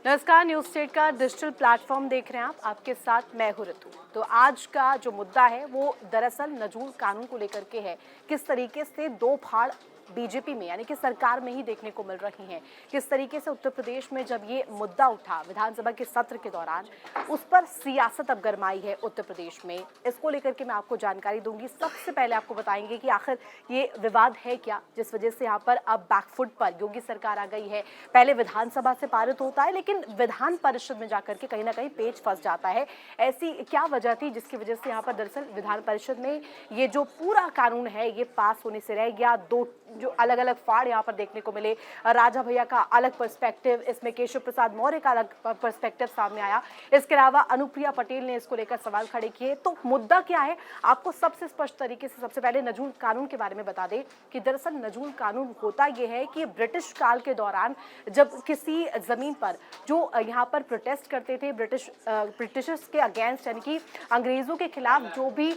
नमस्कार, news state का digital platform देख रहे हैं आप। आपके साथ मैं हूं ऋतु। तो आज का जो मुद्दा है वो दरअसल नजूल कानून को लेकर के है। किस तरीके से दो फाड़ बीजेपी में यानी कि सरकार में ही देखने को मिल रही हैं। किस तरीके से उत्तर प्रदेश में जब ये मुद्दा उठा विधानसभा के सत्र के दौरान, उस पर सियासत अब गरमाई है उत्तर प्रदेश में। इसको लेकर के मैं आपको जानकारी दूंगी। सबसे पहले आपको बताएंगे कि आखिर ये विवाद है क्या, जिस वजह से यहाँ पर अब बैकफुट पर योगी सरकार आ गई है। पहले विधानसभा से पारित होता है, लेकिन विधान परिषद में जाकर के कहीं ना कहीं पेच फंस जाता है। ऐसी क्या वजह थी जिसकी वजह से यहाँ पर दरअसल विधान परिषद में ये जो पूरा कानून है ये पास होने से रह गया। दो जो अलग अलग फाड़ यहाँ पर देखने को मिले। राजा भैया का अलग पर्सपेक्टिव, इसमें केशव प्रसाद मौर्य का अलग पर्सपेक्टिव सामने आया। इसके अलावा अनुप्रिया पटेल ने इसको लेकर सवाल खड़े किए। तो मुद्दा क्या है, आपको सबसे स्पष्ट तरीके से सबसे पहले नजूल कानून के बारे में बता दें कि दरअसल नजूल कानून होता यह है कि ब्रिटिश काल के दौरान जब किसी जमीन पर जो यहाँ पर प्रोटेस्ट करते थे ब्रिटिशर्स के अगेंस्ट, यानी कि अंग्रेजों के खिलाफ जो भी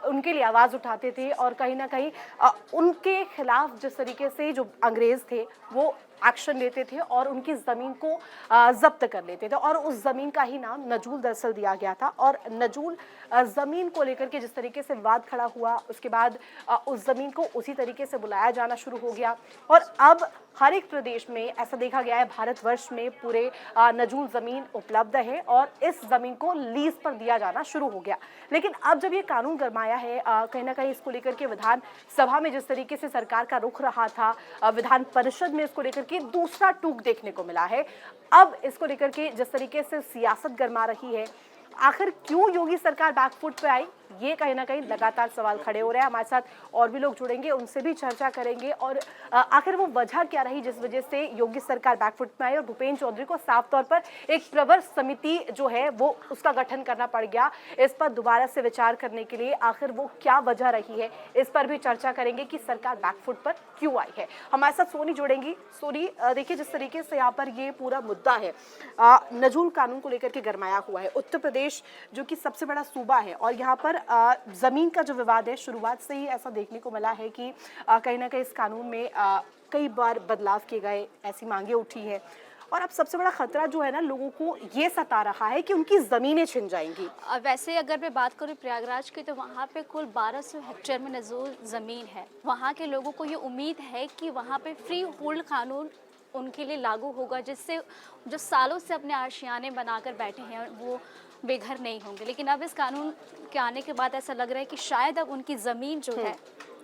उनके लिए आवाज उठाते थे और कहीं ना कहीं उनके खिलाफ जिस तरीके से जो अंग्रेज थे वो एक्शन लेते थे और उनकी जमीन को जब्त कर लेते थे, और उस जमीन का ही नाम नजूल दरअसल दिया गया था। और नजूल जमीन को लेकर के जिस तरीके से विवाद खड़ा हुआ, उसके बाद उस जमीन को उसी तरीके से बुलाया जाना शुरू हो गया। और अब हर एक प्रदेश में ऐसा देखा गया है, भारतवर्ष में पूरे नजूल जमीन उपलब्ध है और इस जमीन को लीज पर दिया जाना शुरू हो गया। लेकिन अब जब ये कानून गरमाया है, कहीं ना कहीं इसको लेकर के विधान सभा में जिस तरीके से सरकार का रुख रहा था, विधान परिषद में इसको लेकर के दूसरा टूक देखने को मिला है। अब इसको लेकर के जिस तरीके से सियासत गरमा रही है, आखिर क्यों योगी सरकार बैकफुट पे आई, ये कहीं ना कहीं लगातार सवाल खड़े हो रहे हैं। हमारे साथ और भी लोग जुड़ेंगे, उनसे भी चर्चा करेंगे और आखिर वो वजह क्या रही जिस वजह से योगी सरकार बैकफुट में आई और भूपेंद्र चौधरी को साफ तौर पर एक प्रवर समिति जो है वो उसका गठन करना पड़ गया इस पर दोबारा से विचार करने के लिए। आखिर वो क्या वजह रही है, इस पर भी चर्चा करेंगे कि सरकार बैकफुट पर क्यों आई है। हमारे साथ सोनी जुड़ेंगी। सोनी, देखिए जिस तरीके से यहाँ पर ये पूरा मुद्दा है नजूल कानून को लेकर के गरमाया हुआ है। उत्तर प्रदेश जो कि सबसे बड़ा सूबा है और यहाँ पर जमीन का जो विवाद है शुरुआत से ही ऐसा देखने को मिला है कि कहीं ना कहीं इस कानून में कई बार बदलाव किए गए, ऐसी मांगे उठी है। और अब सबसे बड़ा खतरा जो है ना, लोगों को ये सता रहा है कि उनकी जमीनें छिन जाएंगी। वैसे अगर मैं बात करूँ प्रयागराज की, तो वहाँ पे कुल 1200 हेक्टेयर में नजूल ज़मीन है। वहाँ के लोगों को ये उम्मीद है कि वहाँ पे फ्री होल्ड कानून उनके लिए लागू होगा, जिससे जो सालों से अपने आशियाने बनाकर बैठे हैं वो बेघर नहीं होंगे। लेकिन अब इस कानून के आने के बाद ऐसा लग रहा है कि शायद अब उनकी ज़मीन जो है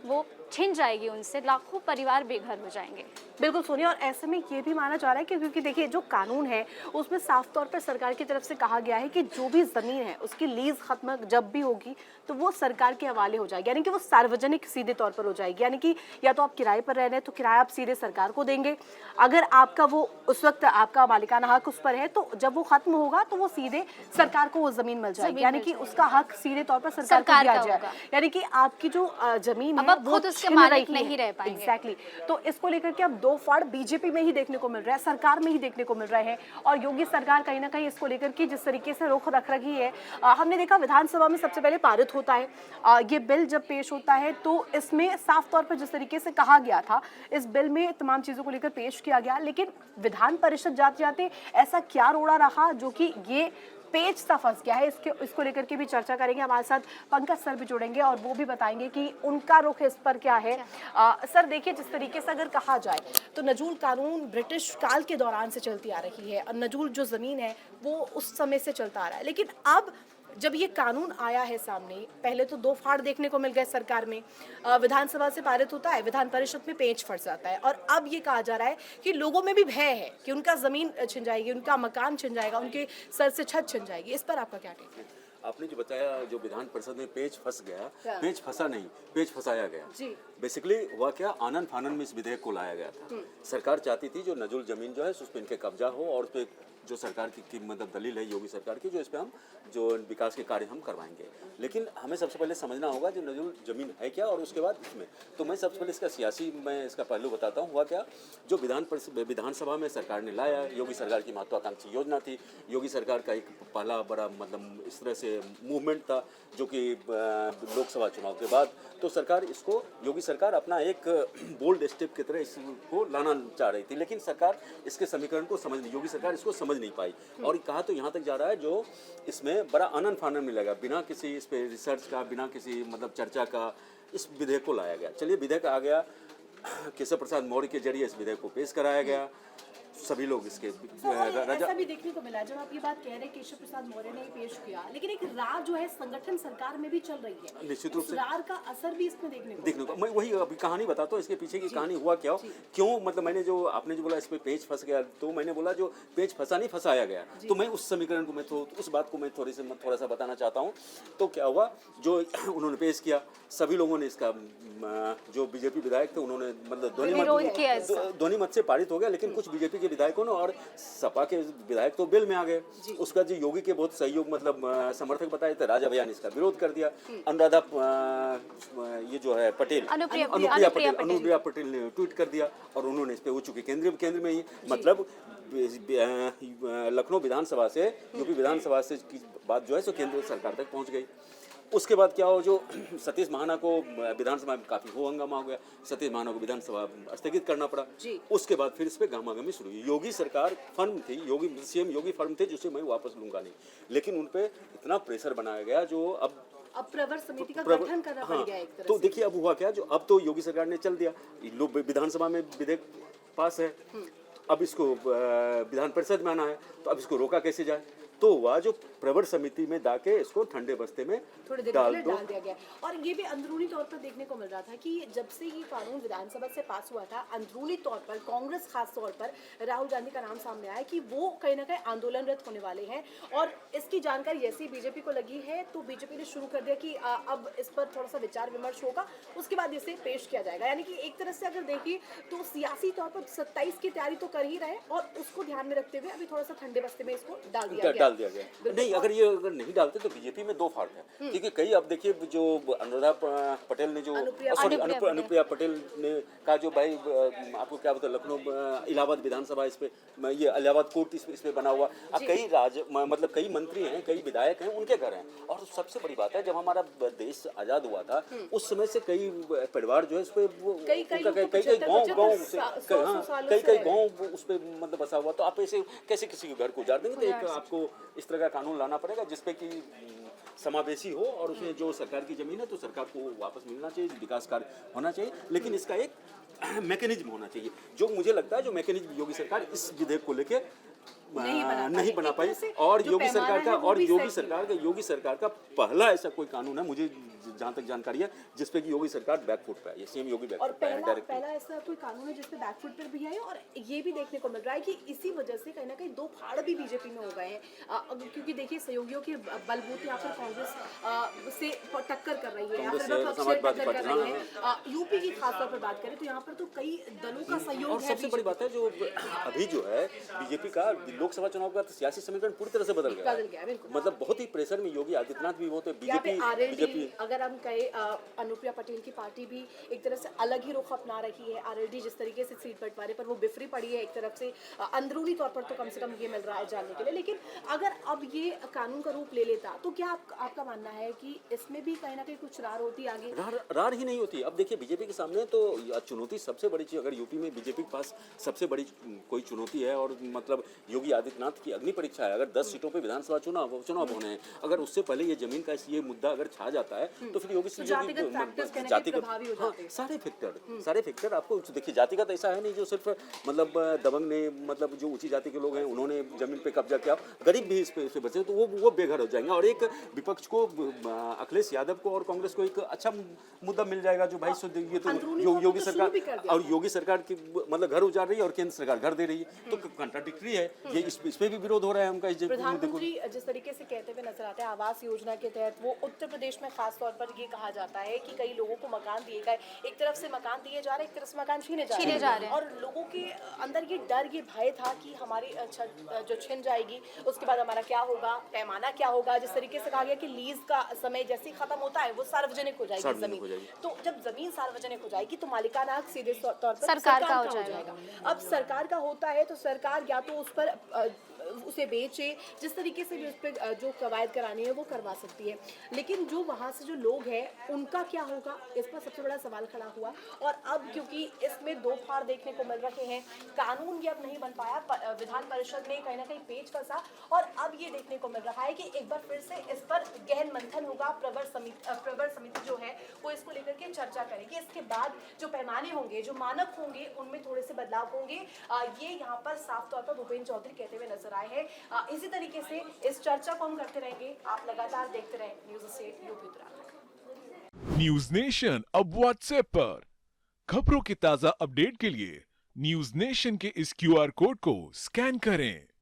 वो छिन जाएगी, उनसे लाखों परिवार बेघर हो जाएंगे। बिल्कुल सोनिया, और ऐसे में ये भी माना जा रहा है कि क्योंकि देखिए जो कानून है उसमें साफ तौर पर सरकार की तरफ से कहा गया है कि जो भी जमीन है उसकी लीज खत्म जब भी होगी तो वो सरकार के हवाले हो जाएगी, यानी कि वो सार्वजनिक सीधे तौर पर हो जाएगी। यानी कि या तो आप किराए पर रह रहे हैं तो किराया आप सीधे सरकार को देंगे, अगर आपका वो उस वक्त आपका मालिकाना हक उस पर है तो जब वो खत्म होगा तो वो सीधे सरकार को वो जमीन मिल जाएगी, यानी कि उसका हक सीधे तौर पर सरकार को दिया जाएगा। यानी कि आपकी जो जमीन है वो उसके मालिक नहीं रह पाएंगे। एग्जैक्टली। तो इसको लेकर के अब दो फाड़ बीजेपी में ही देखने को मिल रहा है, सरकार में ही देखने को मिल रहे हैं। और योगी सरकार कहीं ना कहीं इसको लेकर के जिस तरीके से रुख रख रही है, हमने देखा विधानसभा में सबसे पहले पारित होता है ये बिल। जब पेश होता है तो इसमें साफ तौर पर जिस तरीके से कहा गया था, इस बिल में तमाम चीजों को लेकर पेश किया गया। लेकिन विधान परिषद जाते जाते ऐसा क्या रोड़ा रहा जो कि ये पेज सा फंस गया है, इसको लेकर के भी चर्चा करेंगे। हमारे साथ पंकज सर भी जुड़ेंगे और वो भी बताएंगे कि उनका रुख इस पर क्या है। सर देखिए, जिस तरीके से अगर कहा जाए तो नजूल कानून ब्रिटिश काल के दौरान से चलती आ रही है और नजूल जो जमीन है वो उस समय से चलता आ रहा है। लेकिन अब जब ये कानून आया है सामने, पहले तो दो फाड़ देखने को मिल गए सरकार में, विधानसभा से पारित होता है, विधान परिषद में पेच फंस जाता है, और अब ये कहा जा रहा है कि लोगों में भी भय है कि उनका जमीन छिन जाएगी, उनका मकान छिन जाएगा, उनके सर से छत छिन जाएगी। इस पर आपका क्या टेक है? आपने जो बताया, जो विधान परिषद में पेच फंस गया, पेच फंसा नहीं, पेच फंसाया गया जी। बेसिकली हुआ क्या, आनन फानन में इस विधेयक को लाया गया था। सरकार चाहती थी जो नजूल जमीन जो है उस पर इनके कब्जा हो और उस पर जो सरकार की मतलब दलील है योगी सरकार की, जो इस पर हम जो विकास के कार्य हम करवाएंगे। लेकिन हमें सबसे पहले समझना होगा जो नजूल जमीन है क्या और उसके बाद इसमें, तो मैं सबसे पहले इसका सियासी मैं इसका पहलू बताता हूँ। हुआ क्या, जो विधानसभा में सरकार ने लाया, योगी सरकार की महत्वाकांक्षी योजना थी। योगी सरकार का एक पहला बड़ा मतलब इस तरह से मूवमेंट था जो कि लोकसभा चुनाव के बाद, तो सरकार इसको, योगी सरकार अपना एक बोल्ड स्टेप की तरह इसको लाना चाह रही थी, लेकिन सरकार इसके समीकरण को समझ नहीं, योगी सरकार इसको समझ नहीं पाई। और कहा तो यहाँ तक जा रहा है जो इसमें बड़ा आनन फानन मिलेगा, बिना किसी इस पे रिसर्च का, बिना किसी मतलब चर्चा का इस विधेयक को लाया गया। चलिए, विधेयक आ गया, केशव प्रसाद मौर्य के जरिए इस विधेयक को पेश कराया गया, सभी लोग इसके ऐसा भी देखने को मिला, जब आप ये बात कह रहे हैं केशव प्रसाद मौर्य ने पेश किया, लेकिन एक रार जो है संगठन सरकार में भी चल रही है, निश्चित रूप से रार का असर भी इसमें देखने को मैं वही अभी कहानी बताता हूँ, इसके पीछे की कहानी हुआ क्या, क्यों, मतलब मैंने जो आपने जो बोला इस पे पेच फंस गया, तो मैंने बोला जो पेच फंसा नहीं, फंसाया गया। तो मैं उस समीकरण को मैं उस बात को मैं थोड़ा सा बताना चाहता हूँ। तो क्या हुआ, जो उन्होंने पेश किया, सभी लोगों ने इसका, जो बीजेपी विधायक थे उन्होंने मतलब ध्वनि मत से पारित हो गया, लेकिन कुछ बीजेपी के विधायकों ने और सपा के विधायक तो बिल में आ गए। उसका जो योगी के बहुत सहयोग मतलब समर्थक बताए थे, राजा भैया ने इसका विरोध कर दिया। अनुराधा ये जो है पटेल, अनुप्रिया पटेल ने ट्वीट कर दिया और उन्होंने इस पे, वो चूंकि केंद्र में ही मतलब लखनऊ विधानसभा से, यूपी विधानसभा से की बात जो है सो केंद्र सरकार तक पहुंच गई। उसके बाद क्या हो, जो सतीश महाना को विधानसभा में काफी हो हंगामा हो गया, सतीश महाना को विधानसभा स्थगित करना पड़ा। उसके बाद फिर इस पे गहमागहमी शुरू हुई। योगी सरकार फर्म थी, सीएम योगी फर्म थे जिसे मैं वापस लूंगा नहीं, लेकिन उन पे इतना प्रेशर बनाया गया जो अब प्रवर समिति का गठन करना पड़ गया एक तरह तो देखिए अब हुआ क्या, जो अब तो योगी सरकार ने चल दिया, विधानसभा में विधेयक पास है, अब इसको विधान परिषद में आना है, तो अब इसको रोका कैसे जाए। तो हुआ जो प्रवर समिति में दाके इसको ठंडे बस्ते में थोड़ी देर डाल दिया गया। और ये भी अंदरूनी तौर पर देखने को मिल रहा था कि जब से ये कानून विधानसभा से पास हुआ था, अंदरूनी तौर पर कांग्रेस खास तौर पर राहुल गांधी का नाम सामने आया कि वो कहीं ना कहीं आंदोलनरत होने वाले हैं, और इसकी जानकारी जैसे ही बीजेपी को लगी है तो बीजेपी ने शुरू कर दिया कि अब इस पर थोड़ा सा विचार विमर्श होगा, उसके बाद इसे पेश किया जाएगा। यानी कि एक तरह से अगर देखिए तो सियासी तौर पर 27 की तैयारी तो कर ही रहे, और उसको ध्यान में रखते हुए अभी थोड़ा सा ठंडे बस्ते में इसको डाल दिया गया। नहीं, अगर नहीं डालते तो बीजेपी में दो फाड़ है, क्योंकि कई, अब देखिए जो अनुराधा पटेल ने जो अनुप्रिया पटेल ने कहा, जो भाई आपको क्या बता, लखनऊ इलाहाबाद विधानसभा इस पे, ये इलाहाबाद कोर्ट इस पे बना हुआ, अब कई मतलब कई मंत्री हैं, कई विधायक हैं, उनके घर हैं। और सबसे बड़ी बात है, जब हमारा देश आजाद हुआ था उस समय से कई परिवार जो है इस पे कई गाँव उस पे मतलब बसा हुआ, तो आप ऐसे कैसे किसी के घर को उजाड़ देंगे। तो एक आपको इस तरह का कानून लाना पड़ेगा जिसपे कि समावेशी हो, और उसमें जो सरकार की जमीन है तो सरकार को वापस मिलना चाहिए, विकास कार्य होना चाहिए, लेकिन इसका एक मैकेनिज्म होना चाहिए, जो मुझे लगता है जो मैकेनिज्म योगी सरकार इस विधेयक को लेके नहीं बना पाई। और योगी सरकार का पहला ऐसा कोई कानून है मुझे जहाँ तक जानकारी है जिसपे कि योगी सरकार बैकफुट पे है, सीएम योगी बैकफुट पे है, पहला ऐसा कोई कानून है जिसपे बैकफुट पर भी है। और ये भी देखने को मिल रहा है कि इसी वजह से कहीं ना कहीं दो फाड़ भी बीजेपी में हो गए हैं, क्योंकि देखिए सहयोगियों के बलबूते यहाँ पर कांग्रेस से टक्कर कर रही है, टक्कर कर रही है। यूपी की खासतौर पर बात करें तो यहाँ पर तो कई दलों का सहयोग है। और सबसे बड़ी बात है जो अभी जो है बीजेपी का लोकसभा चुनाव का सियासी समीकरण पूरी तरह से बदल गया, मतलब बहुत ही प्रेशर में योगी आदित्यनाथ भी होते, बीजेपी अगर हम कहे अनुप्रिया पटेल की पार्टी भी एक तरह से अलग ही रुख अपना रही है। आरएलडी जिस तरीके से सीट बंटवारे पर वो बिफरी पड़ी है, एक तरफ से अंदरूनी तौर पर तो कम से कम ये मिल रहा है जानने के लिए। लेकिन अगर अब ये कानून का रूप ले लेता तो क्या आपका मानना है कि इसमें भी कहीं ना कहीं कुछ रार होती आगे? रार ही नहीं होती। अब देखिए बीजेपी के सामने तो चुनौती सबसे बड़ी चीज, अगर यूपी में बीजेपी के पास सबसे बड़ी कोई चुनौती है और मतलब योगी आदित्यनाथ की अग्नि परीक्षा है, अगर 10 सीटों पे विधानसभा चुनाव होने हैं, अगर उससे पहले ये जमीन का ये मुद्दा अगर छा जाता है तो फिर योगी जातिगत सारे फैक्टर आपको देखिए, जातिगत ऐसा है नहीं जो सिर्फ मतलब दबंग ने मतलब जो ऊंची जाति के लोग हैं उन्होंने जमीन पे कब्जा किया, गरीब भी इस पे बचे तो वो बेघर हो जाएंगे। और एक विपक्ष को अखिलेश यादव को और कांग्रेस को एक अच्छा मुद्दा मिल जाएगा जो भाई ये तो योगी सरकार और योगी सरकार की मतलब घर उजाड़ रही है और केंद्र सरकार घर दे रही है, तो कंट्राडिक्टरी है ये, इस पे भी विरोध हो रहा है उनका। प्रधानमंत्री जिस तरीके से कहते हुए नजर आते हैं आवास योजना के तहत, वो उत्तर प्रदेश में खास तौर पर ये कहा जाता है कि कई लोगों को मकान दिए गए, एक तरफ से मकान दिए जा रहे हैं, एक तरफ से मकान छीने जा रहे हैं, और लोगों के अंदर ये डर ये भय था कि हमारी छत जो छिन जाएगी उसके बाद हमारा क्या होगा, पैमाना क्या होगा। जिस तरीके से कहा गया कि लीज का समय जैसे ही खत्म होता है वो सार्वजनिक हो जाएगी जमीन, तो जब जमीन सार्वजनिक हो जाएगी तो मालिकाना हक सीधे तौर पर सरकार का हो जाएगा। अब सरकार का होता है तो सरकार या तो उस पर उसे बेचे, जिस तरीके से भी उस पर जो कवायद करानी है वो करवा सकती है। लेकिन जो वहाँ से जो लोग हैं उनका क्या होगा, इस पर सबसे बड़ा सवाल खड़ा हुआ। और अब क्योंकि इसमें दो फाड़ देखने को मिल रहे हैं, कानून ये अब नहीं बन पाया, विधान परिषद में कहीं ना कहीं पेच फंसा, और अब ये देखने को मिल रहा है कि एक बार फिर से इस पर गहन मंथन होगा। प्रवर समिति जो है वो इसको लेकर के चर्चा करेगी। इसके बाद जो पैमाने होंगे, जो मानक होंगे, उनमें थोड़े से बदलाव होंगे। ये यहाँ पर साफ तौर पर भूपेंद्र चौधरी कहते हुए नजर आए हैं। इसी तरीके से इस चर्चा को हम करते रहेंगे। आप लगातार देखते रहें न्यूज़ से यूपी उत्तराखंड। न्यूज नेशन अब व्हाट्सएप पर खबरों के ताजा अपडेट के लिए न्यूज नेशन के इस क्यूआर कोड को स्कैन करें